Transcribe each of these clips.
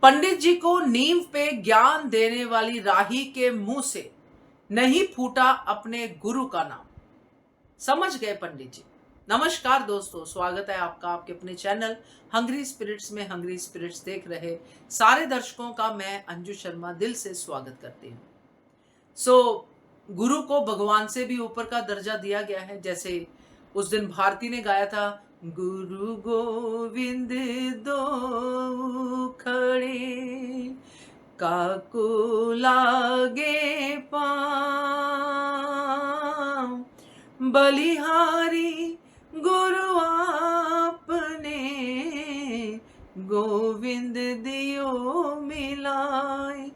पंडित जी को नींव पे ज्ञान देने वाली राही के मुंह से नहीं फूटा अपने गुरु का नाम। समझ गए पंडित जी। नमस्कार दोस्तों, स्वागत है आपका आपके अपने चैनल हंग्री स्पिरिट्स में। हंग्री स्पिरिट्स देख रहे सारे दर्शकों का मैं अंजू शर्मा दिल से स्वागत करती हूँ। गुरु को भगवान से भी ऊपर का दर्जा दिया गया है। जैसे उस दिन भारती ने गाया था, गुरु गोविंद दो खड़े काको लागे पाँव, बलिहारी गुरु आपने गोविंद दियो मिलाए।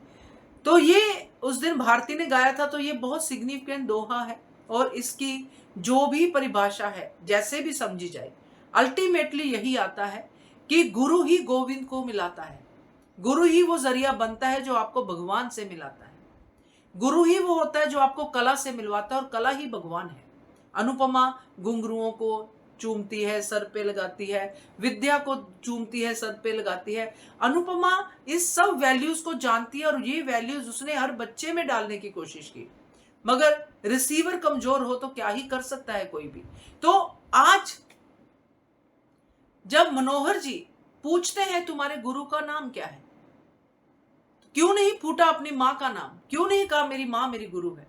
तो ये उस दिन भारती ने गाया था। तो ये बहुत सिग्निफिकेंट दोहा है और इसकी जो भी परिभाषा है जैसे भी समझी जाए, अल्टीमेटली यही आता है कि गुरु ही गोविंद को मिलाता है। गुरु ही वो जरिया बनता है जो आपको भगवान से मिलाता है। गुरु ही वो होता है जो आपको कला से मिलवाता है और कला ही भगवान है। अनुपमा घुंघरुओं को चूमती है, सर पे लगाती है, विद्या को चूमती है, सर पे लगाती है। अनुपमा इस सब वैल्यूज को जानती है और ये वैल्यूज उसने हर बच्चे में डालने की कोशिश की, मगर रिसीवर कमजोर हो तो क्या ही कर सकता है कोई भी। तो आज जब मनोहर जी पूछते हैं तुम्हारे गुरु का नाम क्या है, क्यों नहीं फूटा अपनी मां का नाम, क्यों नहीं कहा मेरी मां मेरी गुरु है।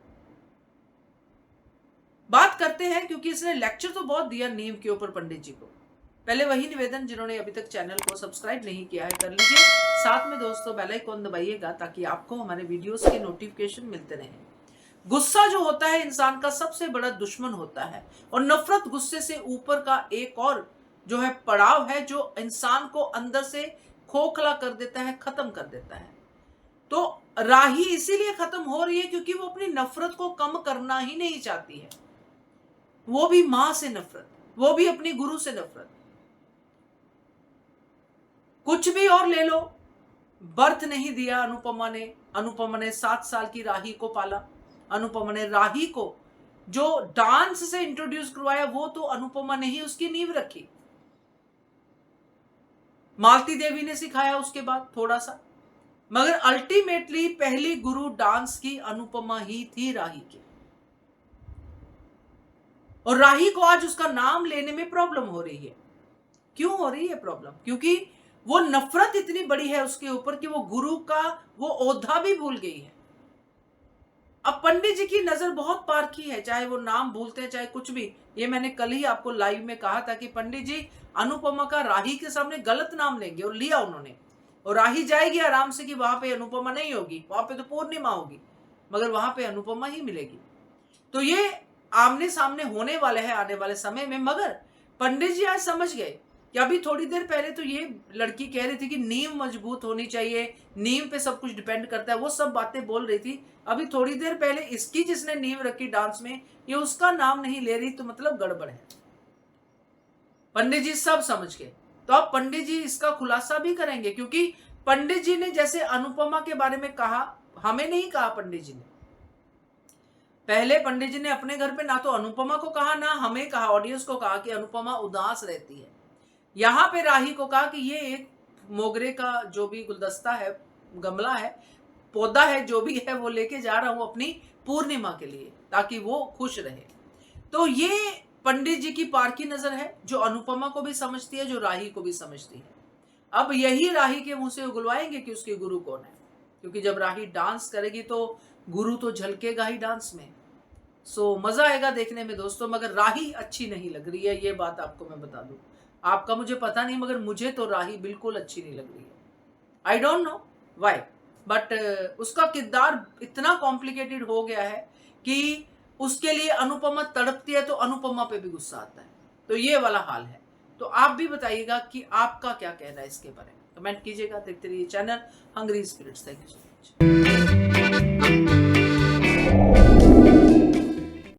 बात करते हैं क्योंकि इसने लेक्चर तो बहुत दिया नीम के ऊपर पंडित जी को। पहले वही निवेदन, जिन्होंने अभी तक चैनल को सब्सक्राइब नहीं किया है कर लीजिए। साथ में दोस्तों बेल आइकन दबाइएगा ताकि आपको हमारे वीडियोस के नोटिफिकेशन मिलते रहें। गुस्सा जो होता है इंसान का सबसे बड़ा दुश्मन होता है और नफरत गुस्से से ऊपर का एक और जो है पड़ाव है जो इंसान को अंदर से खोखला कर देता है, खत्म कर देता है। तो राही इसीलिए खत्म हो रही है क्योंकि वो अपनी नफरत को कम करना ही नहीं चाहती है। वो भी मां से नफरत, वो भी अपनी गुरु से नफरत। कुछ भी और ले लो, बर्थ नहीं दिया अनुपमा ने। अनुपमा ने 7 साल की राही को पाला। अनुपमा ने राही को जो डांस से इंट्रोड्यूस करवाया वो तो अनुपमा ने ही उसकी नींव रखी। मालती देवी ने सिखाया उसके बाद थोड़ा सा, मगर अल्टीमेटली पहली गुरु डांस की अनुपमा ही थी राही की। और राही को आज उसका नाम लेने में प्रॉब्लम हो रही है। क्यों हो रही है प्रॉब्लम? क्योंकि वो नफरत इतनी बड़ी है उसके ऊपर कि वो गुरु का वो ओधा भी भूल गई है। अब पंडित जी की नजर बहुत पारखी है, चाहे वो नाम भूलते हैं चाहे कुछ भी। ये मैंने कल ही आपको लाइव में कहा था कि पंडित जी अनुपमा का राही के सामने गलत नाम लेंगे और लिया उन्होंने। और राही जाएगी आराम से कि वहां पे अनुपमा नहीं होगी, वहां पे तो पूर्णिमा होगी, मगर वहां पे अनुपमा ही मिलेगी। तो ये आमने सामने होने वाले हैं आने वाले समय में। मगर पंडित जी आज समझ गए कि अभी थोड़ी देर पहले तो ये लड़की कह रही थी कि नींव मजबूत होनी चाहिए, नींव पे सब कुछ डिपेंड करता है, वो सब बातें बोल रही थी। अभी थोड़ी देर पहले इसकी जिसने नींव रखी डांस में, ये उसका नाम नहीं ले रही, तो मतलब गड़बड़ है। पंडित जी सब समझ गए। तो अब पंडित जी इसका खुलासा भी करेंगे, क्योंकि पंडित जी ने जैसे अनुपमा के बारे में कहा, हमें नहीं कहा पंडित जी ने। पहले पंडित जी ने अपने घर पे ना तो अनुपमा को कहा ना हमें कहा, ऑडियंस को कहा कि अनुपमा उदास रहती है। यहाँ पे राही को कहा कि ये एक मोगरे का जो भी गुलदस्ता है, गमला है, पौधा है, जो भी है वो लेके जा रहा हूं अपनी पूर्णिमा के लिए ताकि वो खुश रहे। तो ये पंडित जी की पारखी नजर है जो अनुपमा को भी समझती है, जो राही को भी समझती है। अब यही राही के मुंह से उगलवाएंगे कि उसके गुरु कौन है, क्योंकि जब राही डांस करेगी तो गुरु तो झलकेगा ही डांस में। मजा आएगा देखने में दोस्तों। मगर राही अच्छी नहीं लग रही है, ये बात आपको मैं बता दूं। आपका मुझे पता नहीं, मगर मुझे तो राही बिल्कुल अच्छी नहीं लग रही है। I don't know why, but उसका किरदार इतना कॉम्प्लिकेटेड हो गया है कि उसके लिए अनुपमा तड़पती है तो अनुपमा पे भी गुस्सा आता है। तो ये वाला हाल है। तो आप भी बताइएगा कि आपका क्या कहना है इसके बारे में, कमेंट कीजिएगा। देखते रहिए channel hungry spirits. Thank you so much.